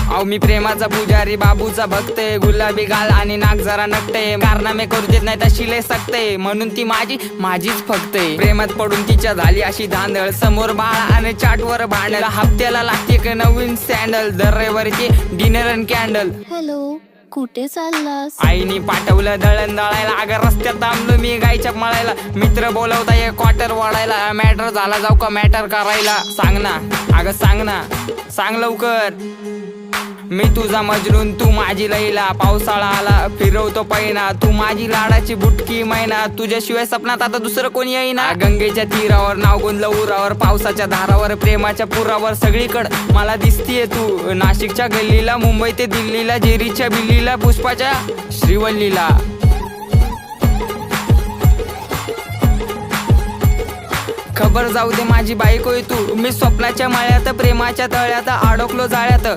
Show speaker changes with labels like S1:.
S1: अहो मी प्रेमाचा पुजारी, बाबूचा भक्त आहे, गुलाबी गाल आणि नाक जरा नकटे, कारनामे करू देत नाही तशी लय सकते, म्हणून ती माझीच फक्त आहे. प्रेमात पडून तिच्या झाली अशी धांदळ, समोर बाळा आणि चाटवर भांडल, हप्त्याला लागते एक नवीन सँडल, दर रविवारीची डिनर अँड कॅन्डल.
S2: हॅलो, कुठे चाललास?
S1: आईनी पाठवलं दळण दळायला, अगं रस्त्यात थांबलो मी गायच्या मळायला, मित्र बोलवता एक क्वार्टर वाढायला, मॅटर झाला जाऊ का मॅटर करायला, सांग ना अगं सांग ना, सांग लवकर. मी तुझा मजनून तू माझी लैला, पावसाळा आला फिरवतो पैना, तू माझी लाडाची बुटकी मैना, तुझ्याशिवाय सपनात आता दुसरं कोणी येईना. गंगेच्या तीरावर नाव गोंदलं उरावर, पावसाच्या धारावर प्रेमाच्या पुरावर, सगळीकडं मला दिसतीये तू, नाशिकच्या गल्लीला, मुंबई ते दिल्लीला, जेरीच्या बिल्लीला, पुष्पाच्या श्रीवल्लीला. खबर जाऊ दे माझी बायको आहे तू, मी स्वप्नाच्या माळ्यात प्रेमाच्या तळ्यात अडकलो जाळ्यात.